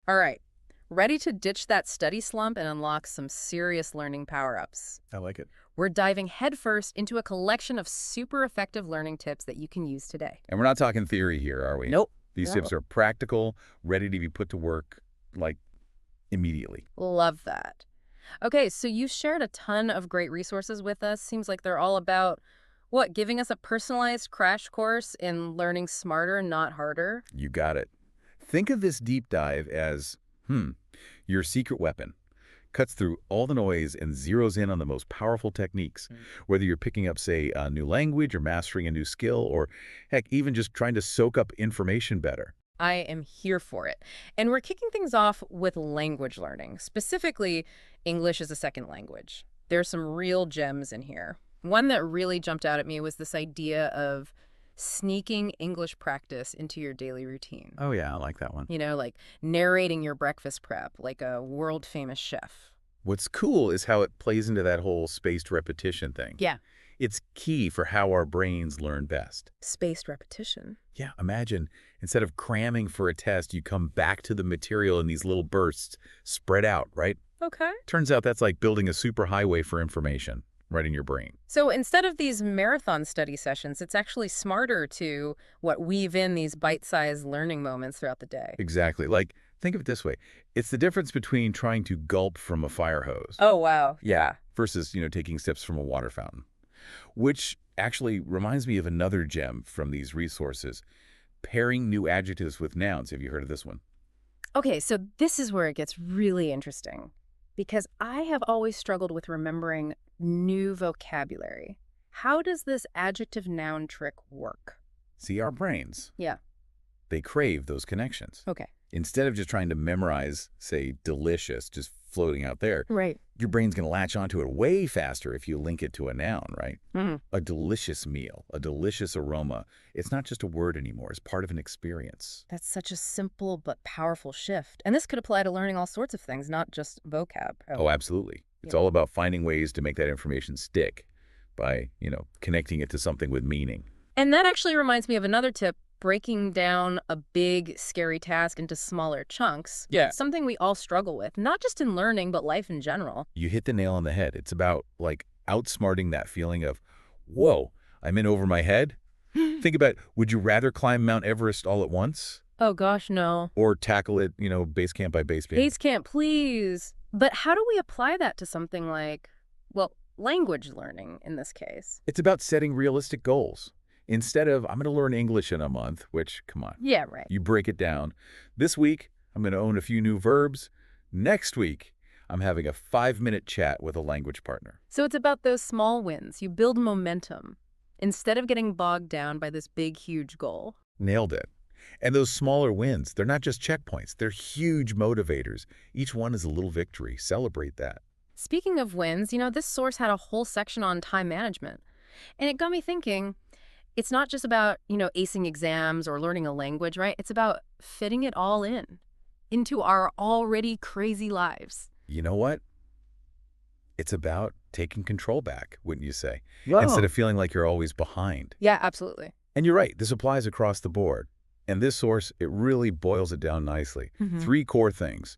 All right. Ready to ditch that study slump and unlock some serious learning power-ups. I like it. We're diving headfirst into a collection of super effective learning tips that you can use today. And we're not talking theory here, are we? Nope. These No. tips are practical, ready to be put to work, like, immediately. Love that. Okay, so you shared a ton of great resources with us. Seems like they're all about, what, giving us a personalized crash course in learning smarter, not harder? You got it. Think of this deep dive as, your secret weapon. Cuts through all the noise and zeroes in on the most powerful techniques. Whether you're picking up, say, a new language or mastering a new skill, or heck, even just trying to soak up information better. I am here for it. And we're kicking things off with language learning, specifically English as a second language. There's some real gems in here. One that really jumped out at me was this idea of sneaking English practice into your daily routine. Oh, yeah, I like that one. You know, like narrating your breakfast prep like a world-famous chef. What's cool is how it plays into that whole spaced repetition thing. Yeah. It's key for how our brains learn best. Spaced repetition. Yeah, imagine instead of cramming for a test, you come back to the material in these little bursts, spread out, right? Okay. Turns out that's like building a superhighway for information right in your brain. So instead of these marathon study sessions, it's actually smarter to weave in these bite-sized learning moments throughout the day. Exactly. Like, think of it this way. It's the difference between trying to gulp from a fire hose. Oh, wow. Yeah. Versus, taking sips from a water fountain. Which actually reminds me of another gem from these resources. Pairing new adjectives with nouns. Have you heard of this one? Okay, so this is where it gets really interesting. Because I have always struggled with remembering new vocabulary. How does this adjective-noun trick work? See, our brains. Yeah. They crave those connections. Okay. Instead of just trying to memorize, say, delicious, just floating out there, Right. your brain's going to latch onto it way faster if you link it to a noun, right? Mm-hmm. A delicious meal, a delicious aroma. It's not just a word anymore. It's part of an experience. That's such a simple but powerful shift. And this could apply to learning all sorts of things, not just vocab. Oh, absolutely. It's Yeah. all about finding ways to make that information stick by, connecting it to something with meaning. And that actually reminds me of another tip, breaking down a big, scary task into smaller chunks. Yeah. Something we all struggle with, not just in learning, but life in general. You hit the nail on the head. It's about, outsmarting that feeling of, whoa, I'm in over my head. Think about, would you rather climb Mount Everest all at once? Oh, gosh, no. Or tackle it, base camp by base camp? Base camp, please. But how do we apply that to something like, language learning in this case? It's about setting realistic goals. Instead of, I'm going to learn English in a month, which, come on. Yeah, right. You break it down. This week, I'm going to own a few new verbs. Next week, I'm having a 5-minute chat with a language partner. So it's about those small wins. You build momentum instead of getting bogged down by this big, huge goal. Nailed it. And those smaller wins, they're not just checkpoints. They're huge motivators. Each one is a little victory. Celebrate that. Speaking of wins, this source had a whole section on time management. And it got me thinking, it's not just about, acing exams or learning a language, right? It's about fitting it all into our already crazy lives. You know what? It's about taking control back, wouldn't you say? Whoa. Instead of feeling like you're always behind. Yeah, absolutely. And you're right. This applies across the board. And this source, it really boils it down nicely. 3 core things.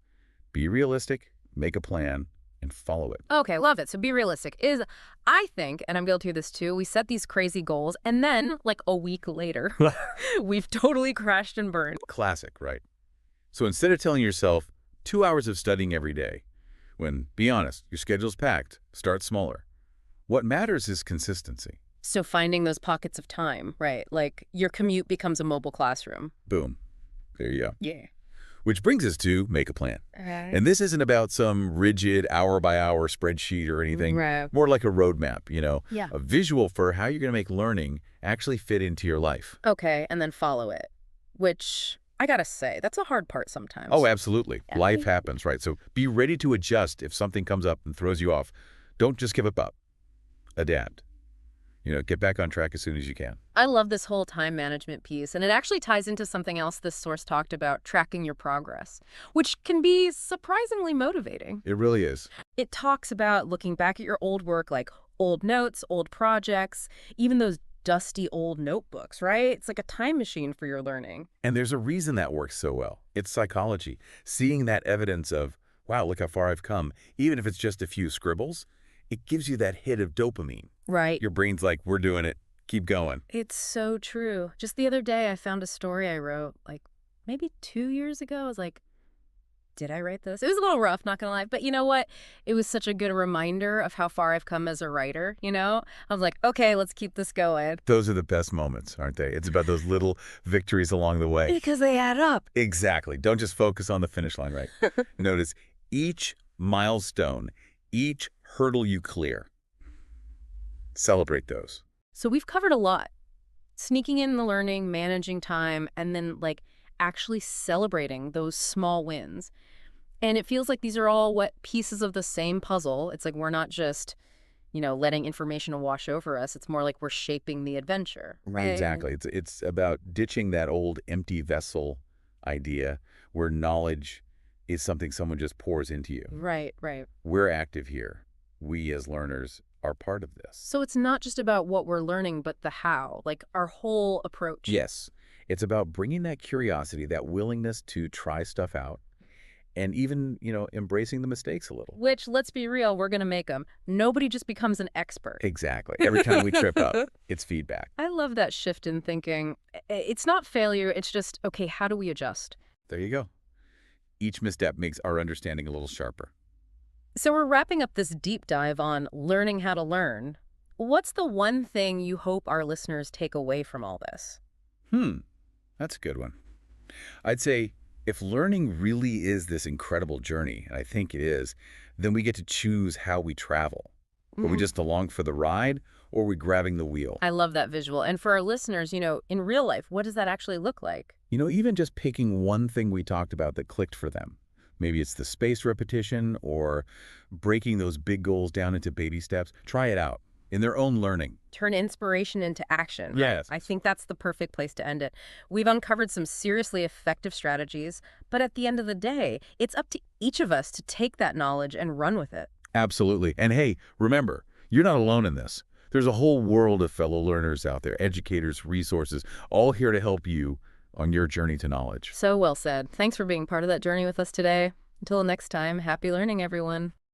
Be realistic, make a plan, and follow it. Okay, love it. So be realistic. I think, and I'm guilty of this too, we set these crazy goals and then, a week later, we've totally crashed and burned. Classic, right? So instead of telling yourself 2 hours of studying every day, when, be honest, your schedule's packed, start smaller. What matters is consistency. So finding those pockets of time, right? Like your commute becomes a mobile classroom. Boom. There you go. Yeah. Which brings us to make a plan. And this isn't about some rigid hour-by-hour spreadsheet or anything. Right. More like a roadmap, Yeah. a visual for how you're going to make learning actually fit into your life. Okay, and then follow it, which I gotta say, that's a hard part sometimes. Oh, absolutely. Yeah. Life happens, right? So be ready to adjust if something comes up and throws you off. Don't just give up. Adapt. Get back on track as soon as you can. I love this whole time management piece, and it actually ties into something else this source talked about, tracking your progress, which can be surprisingly motivating. It really is. It talks about looking back at your old work, like old notes, old projects, even those dusty old notebooks, right? It's like a time machine for your learning. And there's a reason that works so well. It's psychology. Seeing that evidence of, wow, look how far I've come, even if it's just a few scribbles, it gives you that hit of dopamine. Right. Your brain's like, we're doing it. Keep going. It's so true. Just the other day, I found a story I wrote, like, maybe 2 years ago. I was like, did I write this? It was a little rough, not gonna lie. But you know what? It was such a good reminder of how far I've come as a writer, you know? I was like, okay, let's keep this going. Those are the best moments, aren't they? It's about those little victories along the way. Because they add up. Exactly. Don't just focus on the finish line, right? Notice each milestone, each hurdle you clear. Celebrate those. So we've covered a lot. Sneaking in the learning, managing time, and then, like, actually celebrating those small wins. And it feels like these are all what pieces of the same puzzle. It's like we're not just, letting information wash over us. It's more like we're shaping the adventure, right? Exactly. It's about ditching that old empty vessel idea where knowledge is something someone just pours into you. Right, right. We're active here. We as learners are part of this. So it's not just about what we're learning, but the how, like our whole approach. Yes. It's about bringing that curiosity, that willingness to try stuff out, and even, embracing the mistakes a little. Which, let's be real, we're going to make them. Nobody just becomes an expert. Exactly. Every time we trip up, it's feedback. I love that shift in thinking. It's not failure. It's just, okay, how do we adjust? There you go. Each misstep makes our understanding a little sharper. So we're wrapping up this deep dive on learning how to learn. What's the one thing you hope our listeners take away from all this? That's a good one. I'd say if learning really is this incredible journey, and I think it is, then we get to choose how we travel. Are we just along for the ride, or are we grabbing the wheel? I love that visual. And for our listeners, in real life, what does that actually look like? Even just picking one thing we talked about that clicked for them. Maybe it's the spaced repetition or breaking those big goals down into baby steps. Try it out in their own learning. Turn inspiration into action. Yes. I think that's the perfect place to end it. We've uncovered some seriously effective strategies, but at the end of the day, it's up to each of us to take that knowledge and run with it. Absolutely. And hey, remember, you're not alone in this. There's a whole world of fellow learners out there, educators, resources, all here to help you on your journey to knowledge. So well said. Thanks for being part of that journey with us today. Until next time, happy learning, everyone.